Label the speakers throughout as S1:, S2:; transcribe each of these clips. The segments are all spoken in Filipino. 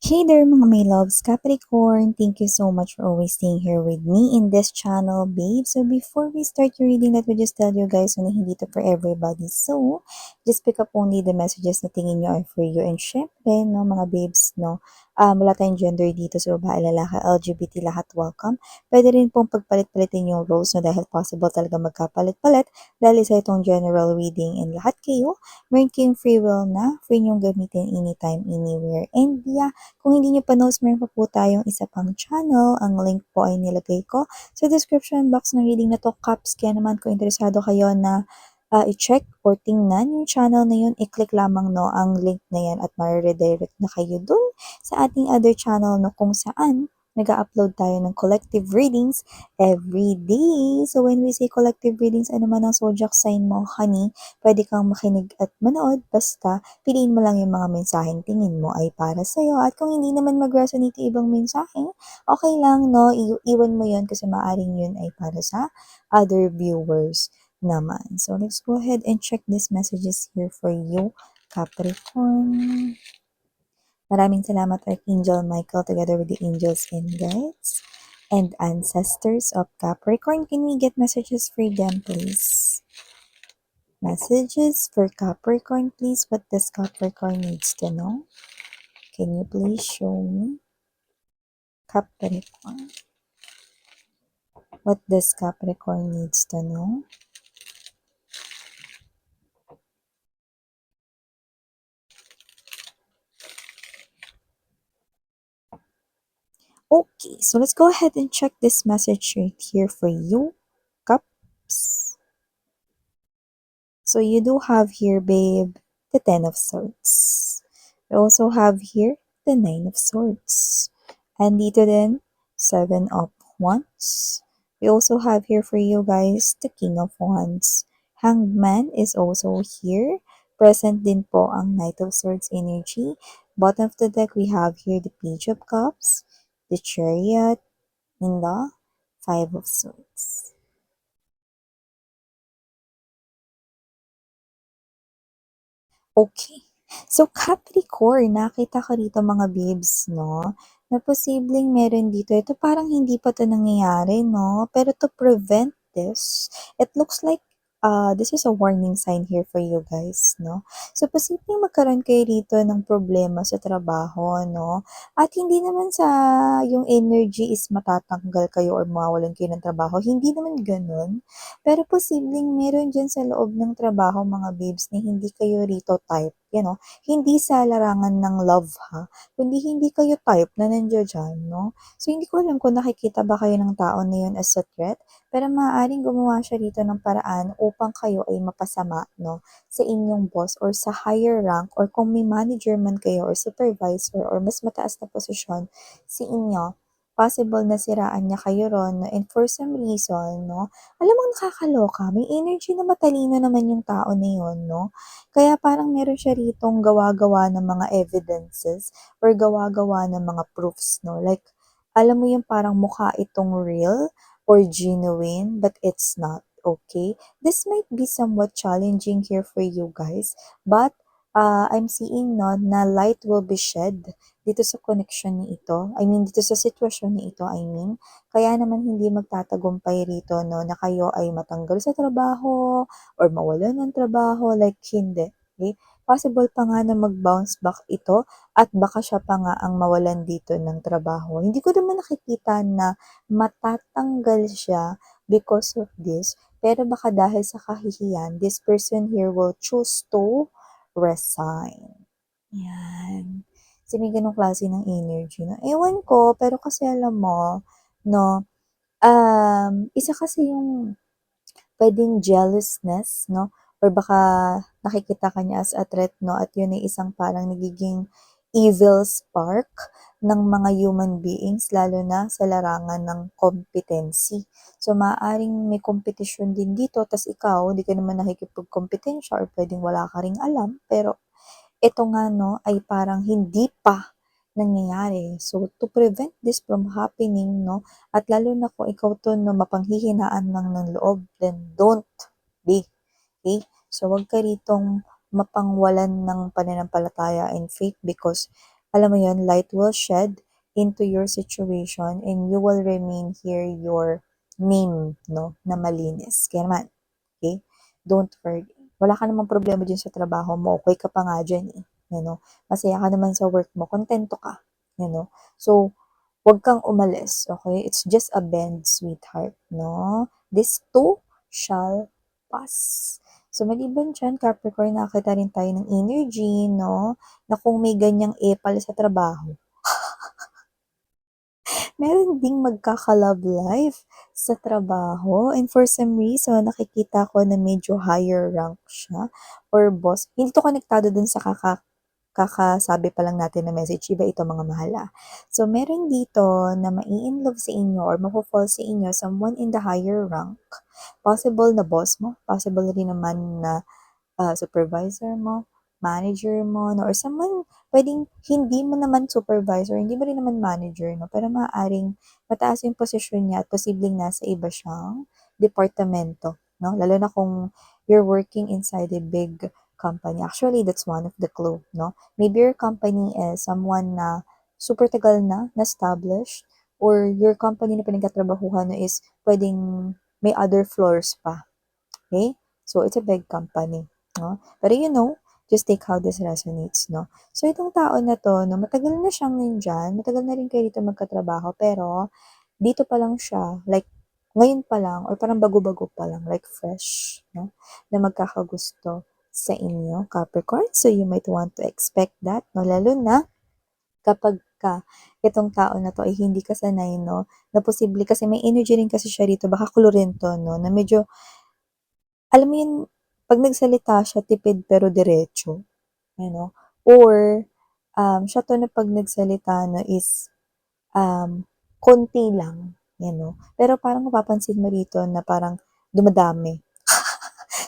S1: Hey there mga may loves, Capricorn! Thank you so much for always staying here with me in this channel, babe. So before we start your reading, let me just tell you guys na hindi to for everybody. So, just pick up only the messages na tingin nyo are for you. And syempre, no, mga babes, no, wala tayong gender dito sa babae, lalaki, LGBT, lahat welcome. Pwede rin pong pagpalit-palitin yung roles na dahil possible talaga magkapalit-palit dahil isa itong general reading and lahat kayo, meron kayong free will na free nyong gamitin anytime, anywhere. And yeah, kung hindi nyo pa knows, meron pa po tayong isa pang channel. Ang link po ay nilagay ko sa description box ng reading na to, Caps. Kaya naman kung interesado kayo na i-check or tingnan yung channel na yun, i-click lamang no ang link na yan at ma-redirect na kayo dun sa ating other channel no kung saan nag-upload tayo ng collective readings every day. So when we say collective readings, ano man ang zodiac sign mo, honey, pwede kang makinig at manood basta piliin mo lang yung mga mensaheng tingin mo ay para sa'yo. At kung hindi naman mag-resonate yung ibang mensahe, okay lang, no? Iwan mo yun kasi maaring yun ay para sa other viewers naman. So, let's go ahead and check these messages here for you, Capricorn. Maraming salamat, Archangel Michael, together with the angels and guides and ancestors of Capricorn. Can we get messages for them, please? Messages for Capricorn, please. What does Capricorn needs to know? Can you please show me? Capricorn. What does Capricorn needs to know? Okay, so let's go ahead and check this message right here for you, Cups. So you do have here, babe, the Ten of Swords. We also have here the Nine of Swords. And dito din, Seven of Wands. We also have here for you guys, the King of Wands. Hanged Man is also here. Present din po ang Knight of Swords energy. Bottom of the deck, we have here the Page of Cups, the Chariot, and the Five of Swords. Okay. So, Capricorn, nakita ko rito mga babes, no? Na posibleng meron dito. Ito parang hindi pa to nangyayari, no? Pero to prevent this, it looks like this is a warning sign here for you guys, no? So, posibleng magkaroon kayo rito ng problema sa trabaho, no? At hindi naman sa yung energy is matatanggal kayo or mawawalan kayo ng trabaho. Hindi naman ganun. Pero posibleng meron dyan sa loob ng trabaho mga babes na hindi kayo rito type, hindi sa larangan ng love ha, kundi hindi kayo type na nandiyo dyan, no? So hindi ko alam kung nakikita ba kayo ng tao na yun as a threat, pero maaaring gumawa siya rito ng paraan upang kayo ay mapasama, no? Sa inyong boss or sa higher rank or kung may manager man kayo or supervisor or mas mataas na posisyon sa inyo, possible na siraan niya kayo ron, no? And for some reason, no, alam mo nakakaloka, may energy na matalino naman yung tao na yun, no? Kaya parang meron siya ritong gawa-gawa ng mga evidences or gawa-gawa ng mga proofs, no? Like, alam mo yung parang mukha itong real or genuine, but it's not, okay? This might be somewhat challenging here for you guys, but I'm seeing no, na light will be shed dito sa connection ni ito. I mean, dito sa sitwasyon ni ito, I mean. Kaya naman hindi magtatagumpay rito, no, na kayo ay matanggal sa trabaho or mawalan ng trabaho, like hindi. Okay? Possible pa nga na mag-bounce back ito at baka siya pa nga ang mawalan dito ng trabaho. Hindi ko naman nakikita na matatanggal siya because of this, pero baka dahil sa kahihiyan, this person here will choose to resign. Yan. Kasi may ganong klase ng energy na, ewan ko, pero kasi alam mo, no, isa kasi yung puwedeng jealousness, 'no, or baka nakikita ka niya as a threat, 'no, at yun ay isang parang nagiging evil spark ng mga human beings lalo na sa larangan ng competency. So, maaaring may kompetisyon din dito ta's ikaw di ka naman nakikipagkompetensya or puwedeng wala ka ring alam, pero ito nga 'no, ay parang hindi pa nangyayari. So, to prevent this from happening 'no, at lalo na kung ikaw 'to 'no, mapanghihinaan lang ng loob, then don't be, okay? So, 'wag ka ritong mapangwalan ng pananampalataya and faith because alam mo yun, light will shed into your situation and you will remain here your name, no, na malinis. Kaya naman, okay? Don't worry. Wala ka namang problema dyan sa trabaho mo. Okay ka pa nga dyan eh. You know? Masaya ka naman sa work mo. Kontento ka. You know? So, huwag kang umalis. Okay? It's just a bend, sweetheart. No? This too shall pass. So, maliban dyan, Capricorn, nakakita rin tayo ng energy, no? Na kung may ganyang epal sa trabaho, meron ding magkaka-love life sa trabaho. And for some reason, nakikita ko na medyo higher rank siya or boss. Hindi to konektado dun sa kakasabi pa lang natin na message. Iba ito mga mahala. So, meron dito na mai-inlove sa inyo or mapofall sa inyo someone in the higher rank. Possible na boss mo. Possible rin naman na supervisor mo, manager mo, no? Or someone, pwedeng hindi mo naman supervisor, hindi mo rin naman manager, no? Pero maaaring mataas yung posisyon niya at posibleng nasa iba siyang departamento, no? Lalo na kung you're working inside a big company. Actually, that's one of the clue, no? Maybe your company is someone na super tagal na established, or your company na pinagkatrabahuhan na is pwedeng may other floors pa. Okay? So, it's a big company. No? Pero just take how this resonates, no? So, itong tao na to, no, matagal na siyang nandyan, matagal na rin kayo dito magkatrabaho, pero dito pa lang siya, like, ngayon pa lang, or parang bago-bago pa lang, like fresh, no? Na magkakagusto sa inyo, Capricorn. So, you might want to expect that, no? Lalo na kapag itong tao na to ay hindi ka sanay, no? Na posible, kasi may energy rin kasi siya rito, baka klorento, no? Na medyo alam mo yun, 'pag nagsalita siya tipid pero diretso, or, siya 'to na 'pag nagsalita is, konti lang, pero parang mapapansin mo rito na parang dumadami.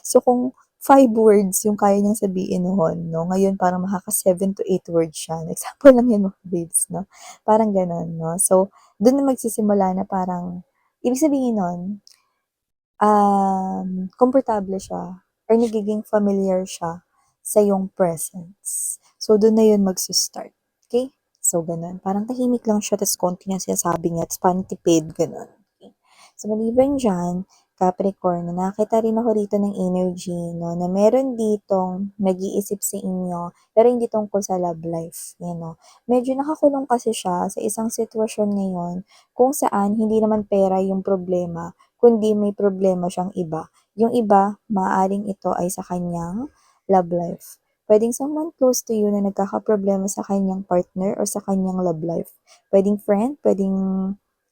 S1: So, kung 5 words yung kaya niyang sabihin noon, 'no, ngayon parang makaka 7 to 8 words siya. Example lang yan mga babes, 'no, parang gano'n, 'no. So, dun na magsisimula na parang ibig sabihin nun, komportable siya or nagiging familiar siya sa iyong presence. So, dun na yun magsa-start, okey? So, gano'n. Parang tahimik lang siya ta's konti yung sinasabi niya ta's parang tipid, gano'n, okey. So, maliban diyan, Capricorn, nakakita rin ako rito ng energy 'no, na meron ditong nag-iisip sa inyo, pero hindi tungkol sa love life, Medyo nakakulong kasi siya sa isang sitwasyon ngayon kung saan hindi naman pera yung problema, kundi may problema siyang iba. Yung iba, maaaring ito ay sa kanyang love life. Puwedeng someone close to you na nagkakaproblema sa kanyang partner or sa kanyang love life. Puwedeng friend, puwedeng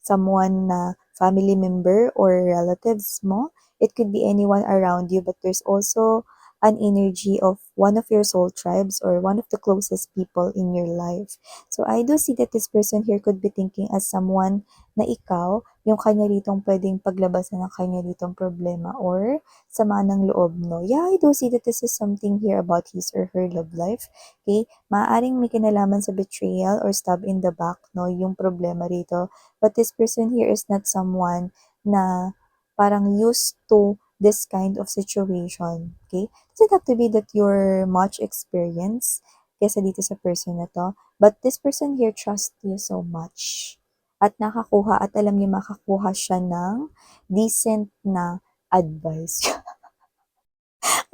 S1: someone na family member or relatives mo. It could be anyone around you, but there's also an energy of one of your soul tribes or one of the closest people in your life. So I do see that this person here could be thinking as someone na ikaw, yung kanya ritong pwedeng paglabasan ng kanya ritong problema or sama ng loob, no? Yeah, I do see that this is something here about his or her love life. Okay? Maaaring may kinalaman sa betrayal or stab in the back, no? Yung problema rito. But this person here is not someone na parang used to this kind of situation. Okay? Doesn't have to be that you're much experienced kesa dito sa person na to. But this person here trusts you so much at nakakuha at alam niyo makakuha siya ng decent na advice.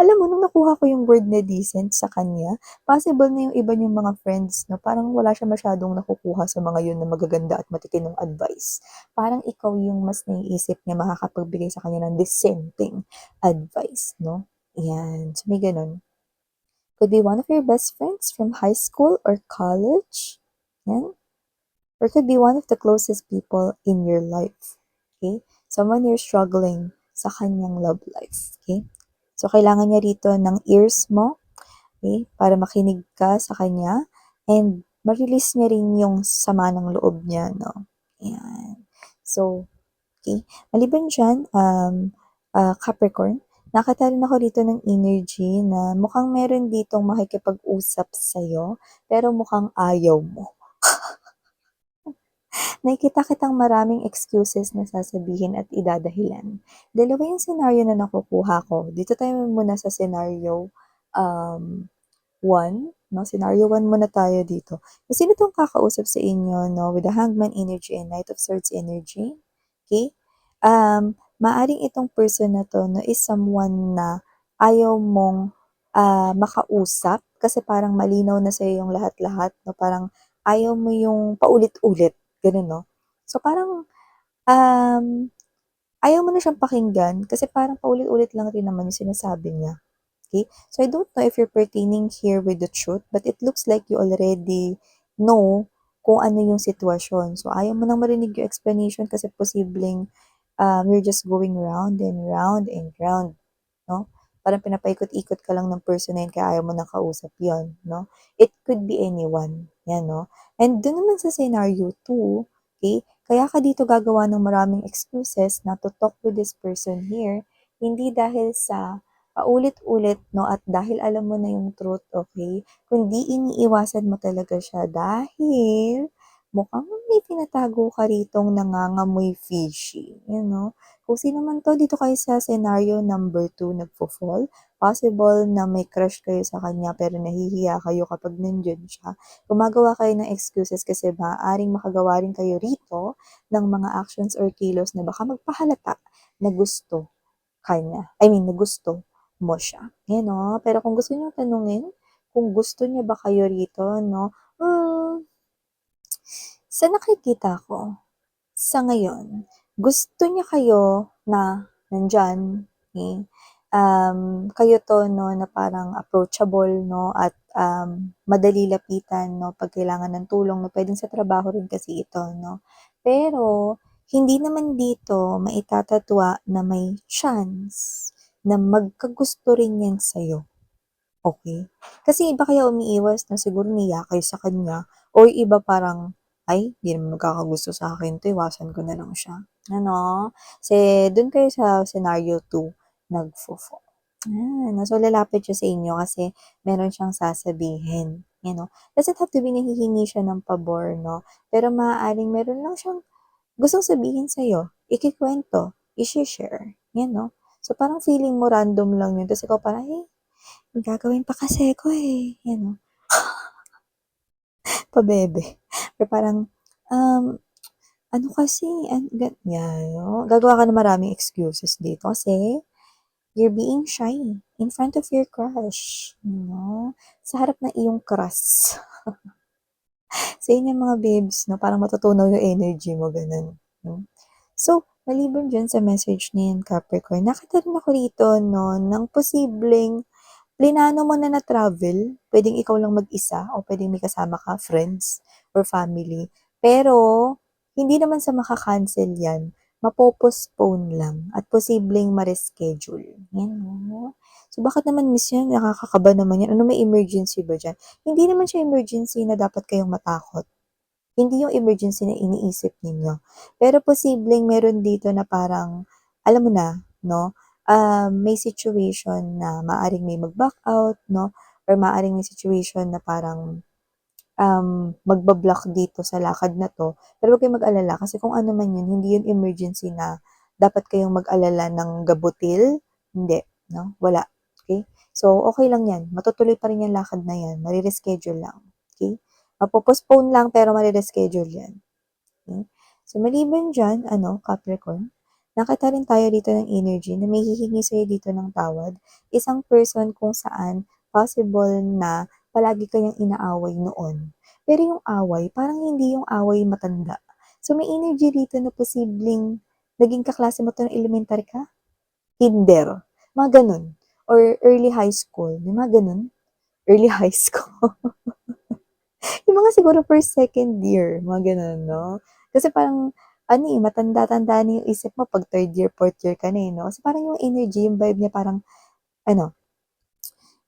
S1: Alam mo, nung nakuha ko yung word na decent sa kanya, possible na yung iba niyong mga friends, no, parang wala siya masyadong nakukuha sa mga yun na magaganda at matitinong advice. Parang ikaw yung mas naiisip niya makakapagbigay sa kanya ng dissenting advice, no? Yan. So, may ganun. Could be one of your best friends from high school or college. Yan. Or could be one of the closest people in your life. Okay? Someone you're struggling sa kanyang love life. Okay? So, kailangan niya rito ng ears mo, okay? Para makinig ka sa kanya and ma-release niya rin yung sama ng loob niya, no? Ayan. So, okay. Maliban dyan, Capricorn, nakita rin ako dito ng energy na mukhang meron ditong makikipag-usap sa'yo, pero mukhang ayaw mo. Nakikita kitang maraming excuses na sasabihin at idadahilan. Dalawa yung scenario na nakukuha ko. Dito tayo muna sa scenario, um, Scenario 1 muna tayo dito. Kung sino 'tong kakausap sa inyo 'no, with the Hangman energy and Knight of Swords energy, okay? Maaaring itong person na 'to 'no, is someone na ayaw mong, makausap kasi parang malinaw na sa'yo yung lahat-lahat 'no, parang ayaw mo yung paulit-ulit, gano'n 'no. So parang, um, ayaw mo na siyang pakinggan kasi parang paulit-ulit lang rin naman yung sinasabi niya. Okay? So I don't know if you're pertaining here with the truth, but it looks like you already know kung ano yung sitwasyon. So ayaw mo nang marinig yung explanation kasi posibleng you're just going round and round and round, no? Parang pinapaikot-ikot ka lang ng person na yun kaya ayaw mo nang kausap yun, no? It could be anyone, yan, no? And dun naman sa scenario 2, okay, kaya ka dito gagawa ng maraming excuses na to talk with this person here, hindi dahil sa paulit-ulit 'no, at dahil alam mo na yung truth, okay, kundi iniiwasan mo talaga siya dahil mukhang may tinatago ka ritong nangangamoy fishy, you know. Kung sino man 'to, dito kayo sa scenario number 2 nagfo-fall. Possible na may crush kayo sa kanya pero nahihiya kayo kapag nandiyan siya. Gumagawa kayo ng excuses kasi maaaring makagawa rin kayo rito ng mga actions or kilos na baka magpahalata na gusto na gusto mo siya, yan 'no. Pero kung gusto niyong tanungin, kung gusto niya ba kayo rito 'no, sa nakikita ko, sa ngayon, gusto niya kayo na nandiyan, okey, kayo 'to 'no na parang approachable 'no at, madali lapitan 'no 'pag kailangan ng tulong 'no, puwedeng sa trabaho rin kasi ito 'no. Pero hindi naman dito maitatatwa na may chance na magkagusto rin 'yan sa'yo. Okey. Kasi iba kaya umiiwas 'no, siguro nahiya kayo sa kanya or iba parang, "Ay, 'di naman magkakagusto sa'kin 'to, iwasan ko na lang siya." Ano? Kasi dun kayo sa scenario 2 nagfo-fall. So lalapit siya sa inyo kasi meron siyang sasabihin, you know. Doesn't have to be nahihingi siya ng pabor 'no, pero maaaring meron lang siyang gustong sabihin sa'yo, ikukuwento, i-she-share, 'yan 'no. So parang feeling mo random lang yun ta's ikaw parang, "Eh, may gagawin pa kasi ako, eh." 'Yan 'no, pabebe. Or parang, um, "Ano kasi ganyan 'no, gagawa ka ng maraming excuses dito kasi you're being shy in front of your crush, you know, sa harap ng iyong crush. Sa inyo mga babes 'no, parang matutunaw yung energy mo, gano'n, 'no. So, maliban diyan sa message na 'yan Capricorn, nakita rin ako rito 'no, ng posibleng plinano mo na travel, puwedeng ikaw lang mag-isa o puwedeng may kasama ka, friends or family. Pero hindi naman sa maka-cancel 'yan, mapo-postpone lang at posibleng ma-reschedule, 'yan 'no. So, bakit naman miss 'yan, nakakakaba naman 'yan, ano may emergency ba diyan? Hindi naman siya emergency na dapat kayong matakot. Hindi yung emergency na iniisip ninyo. Pero posibleng meron dito na parang, alam mo na, 'no, may situation na maaaring may mag-back out 'no, or maaaring may situation na parang, magba-block dito sa lakad na 'to. Pero huwag kayong mag-alala kasi kung ano man yun, hindi yun emergency na dapat kayong mag-alala ng gabutil, hindi, 'no, wala, okey? So, okey lang 'yan, matutuloy pa rin 'yang lakad na 'yan, mare-reschedule lang, okey? Mapo-postpone lang pero mare-reschedule 'yan, okey? So, maliban diyan ano, Capricorn, nakita rin tayo dito ng energy na may hihingi sa'yo dito ng tawad, isang person kung saan possible na palagi kayong inaaway noon. Pero yung away, parang hindi yung away matanda. So, may energy dito na posibleng naging kaklase mo 'to nung elementary ka, kinder, mga gano'n or early high school, may mga gano'n, early high school. Yung mga siguro first, second year, mga gano'n 'no? Kasi parang ano, eh, matanda-tanda na yung isip mo 'pag third year, fourth year ka na, eh, 'no? Kasi parang yung energy, yung vibe niya parang ano,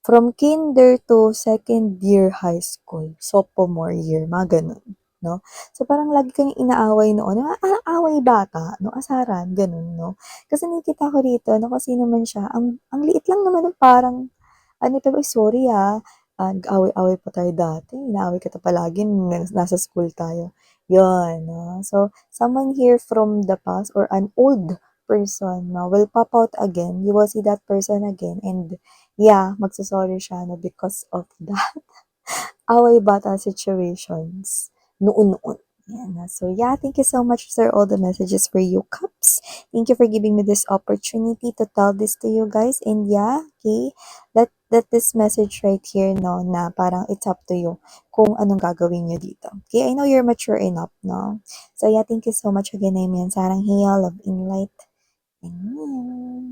S1: from kinder to second year high school, sophomore year, mga gano'n, 'no? So, parang lagi kayong inaaway noon, away bata 'no, asaran gano'n 'no? Kasi nakikita ko rito na kung sino man siya, ang liit lang naman ng parang ano pero sorry, nag-away-away pa tayo dati, inaaway kita palagi nung nasa school tayo. 'Yun 'no, so someone here from the past or an old person, no, will pop out again. You will see that person again and yeah, magso-sorry siya, no, because of that away bata situations noon-noon. Yan. So yeah, thank you so much for all the messages for you, Cups. Thank you for giving me this opportunity to tell this to you guys. And yeah, okay, let this message right here, no, na parang it's up to you kung anong gagawin nyo dito. Okay, I know you're mature enough, no? So yeah, thank you so much again, Amen. Sarang Hiya, Love in Light. Amen.